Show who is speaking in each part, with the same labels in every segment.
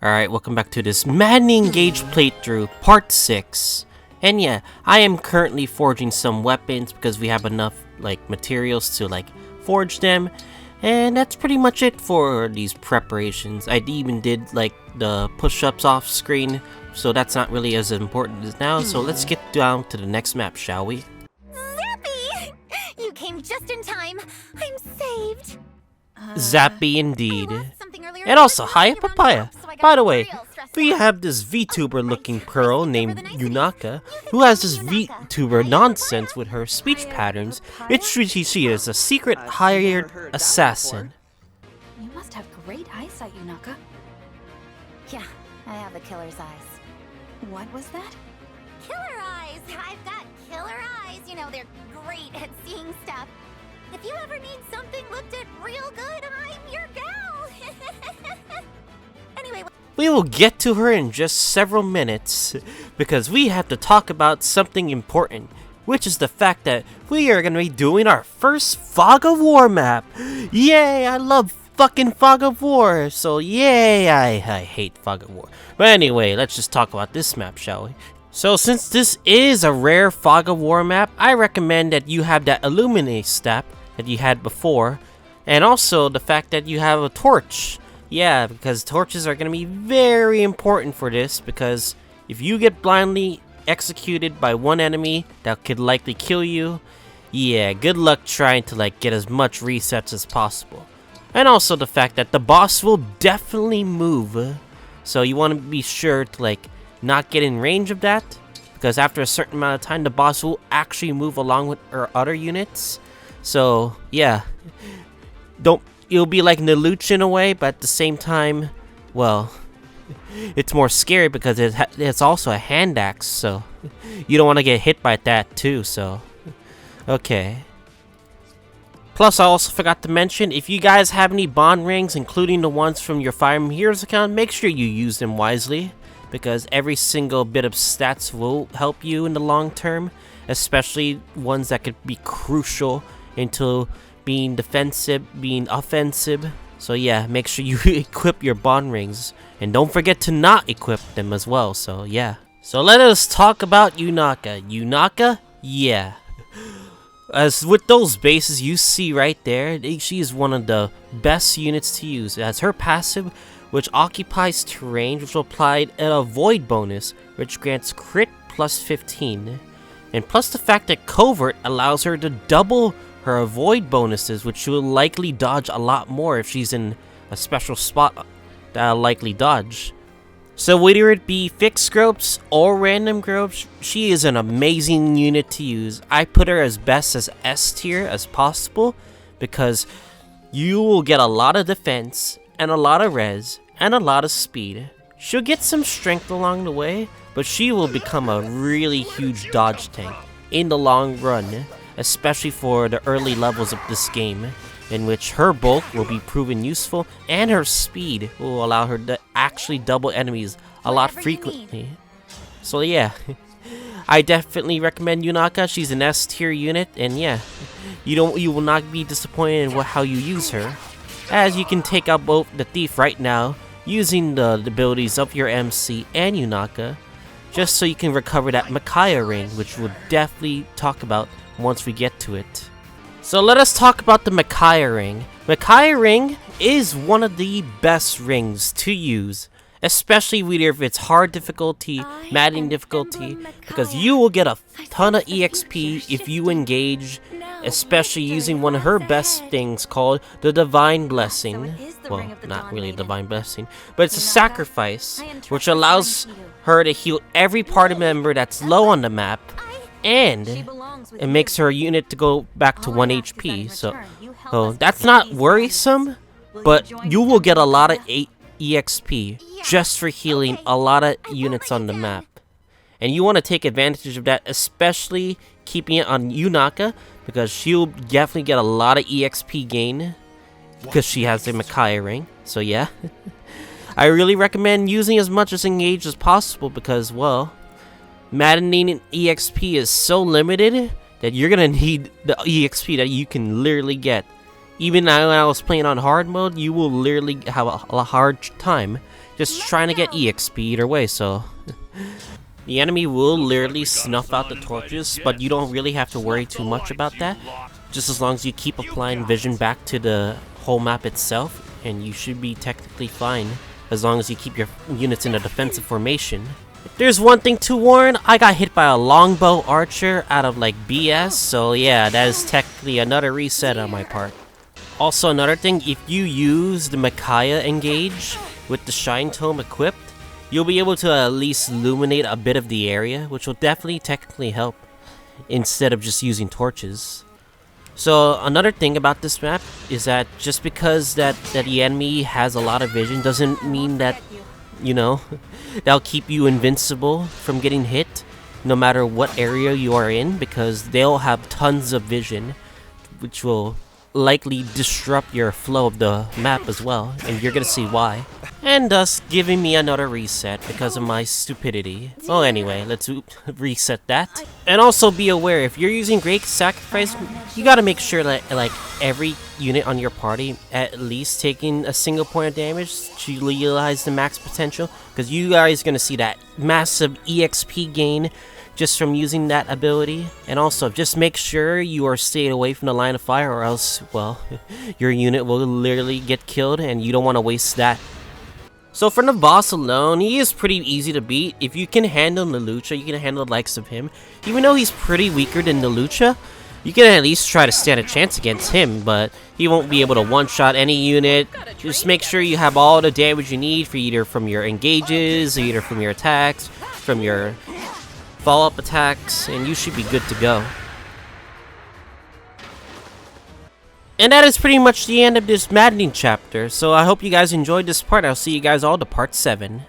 Speaker 1: Alright, welcome back to this Maddening Gauge playthrough, part 6. And yeah, I am currently forging some weapons because we have enough, materials to, forge them. And that's pretty much it for these preparations. I even did, the push-ups off screen, so that's not really as important as now. So let's get down to the next map, shall we?
Speaker 2: Zappy! You came just in time. I'm saved.
Speaker 1: Zappy indeed. And also, Hiya, Papaya. By the way, we have this VTuber looking girl named Yunaka, who has this VTuber nonsense with her speech patterns. It's true she is a secret hired assassin.
Speaker 3: You must have great eyesight, Yunaka.
Speaker 2: Yeah, I have a killer's eyes.
Speaker 3: What was that?
Speaker 2: Killer eyes! I've got killer eyes. You know, they're great at seeing stuff. If you ever need something looked at real good, I'm your gal! Anyway,
Speaker 1: we will get to her in just several minutes, because we have to talk about something important, which is the fact that we are going to be doing our first Fog of War map. Yay, I love fucking Fog of War, so yay, I hate Fog of War. But anyway, let's just talk about this map, shall we? So since this is a rare Fog of War map, I recommend that you have that Illuminate step that you had before, and also the fact that you have a torch. Yeah, because torches are going to be very important for this, because if you get blindly executed by one enemy that could likely kill you, yeah, good luck trying to get as much resets as possible. And also the fact that the boss will definitely move, so you want to be sure to not get in range of that, because after a certain amount of time the boss will actually move along with our other units. So yeah, it'll be like Lelouch in a way, but at the same time, well, it's more scary because it's also a hand axe, so you don't want to get hit by that too, so okay. Plus, I also forgot to mention, if you guys have any bond rings, including the ones from your Fire Emblem Heroes account, make sure you use them wisely, because every single bit of stats will help you in the long term, especially ones that could be crucial into being defensive, being offensive. So yeah, make sure you equip your bond rings, and don't forget to not equip them as well. So yeah. So let us talk about Yunaka. Yunaka? Yeah. As with those bases you see right there, she is one of the best units to use. It has her passive, which occupies terrain, which will apply a void bonus, which grants crit plus 15. And plus the fact that Covert allows her to double her avoid bonuses, which she will likely dodge a lot more if she's in a special spot that'll likely dodge. So whether it be fixed groups or random groups, she is an amazing unit to use. I put her as best as S tier as possible, because you will get a lot of defense and a lot of res and a lot of speed. She'll get some strength along the way, but she will become a really huge dodge tank in the long run, especially for the early levels of this game, in which her bulk will be proven useful and her speed will allow her to actually double enemies a lot frequently. So yeah, I definitely recommend Yunaka. She's an S tier unit, and yeah, you will not be disappointed in how you use her, as you can take out both the Thief right now using the abilities of your MC and Yunaka, just so you can recover that Papaya ring, which we'll definitely talk about once we get to it. So let us talk about the Papaya ring. Papaya ring is one of the best rings to use, especially if it's hard difficulty, Maddening difficulty, because you will get a ton of EXP if you engage, especially using one of her best things called the Divine Blessing. Well, not really a Divine Blessing, but it's a sacrifice, which allows her to heal every party member that's low on the map, and it makes her unit to go back to 1 HP. So that's not worrisome, but you will get a lot of EXP just for healing a lot of units on the map. And you want to take advantage of that, especially keeping it on Yunaka, because she'll definitely get a lot of EXP gain because she has the Papaya ring. So yeah, I really recommend using as much as engage as possible, because, well, Maddening EXP is so limited that you're gonna need the EXP that you can literally get. Even now when I was playing on hard mode, you will literally have a hard time just trying to get EXP either way, so... The enemy will literally snuff out the torches, but you don't really have to worry too much about that. Just as long as you keep applying vision back to the whole map itself, and you should be technically fine, as long as you keep your units in a defensive formation. If there's one thing to warn, I got hit by a longbow archer out of like BS, so yeah, that is technically another reset on my part. Also another thing, if you use the Papaya engage with the Shine Tome equipped, you'll be able to at least illuminate a bit of the area, which will definitely technically help, instead of just using torches. So another thing about this map is that just because that the enemy has a lot of vision doesn't mean that, you know, they'll keep you invincible from getting hit no matter what area you are in, because they'll have tons of vision, which will likely disrupt your flow of the map as well, and you're gonna see why. And thus giving me another reset because of my stupidity. Well, anyway, let's reset that. And also be aware, if you're using Great Sacrifice, you gotta make sure that like every unit on your party at least taking a single point of damage to realize the max potential, because you guys are gonna see that massive EXP gain just from using that ability. And also, just make sure you are staying away from the line of fire, or else, well, your unit will literally get killed, and you don't want to waste that. So for the boss alone, he is pretty easy to beat. If you can handle Nalucha, you can handle the likes of him. Even though he's pretty weaker than Nalucha, you can at least try to stand a chance against him, but he won't be able to one-shot any unit. Just make sure you have all the damage you need for either from your engages, or either from your attacks, from your follow-up attacks, and you should be good to go. And that is pretty much the end of this Maddening chapter, so I hope you guys enjoyed this part. I'll see you guys all to part 7.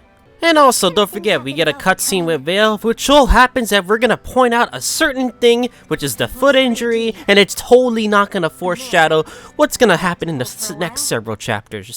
Speaker 1: And also, don't forget, we get a cutscene with Vale, which all happens that we're gonna point out a certain thing, which is the foot injury, and it's totally not gonna foreshadow what's gonna happen in the next several chapters.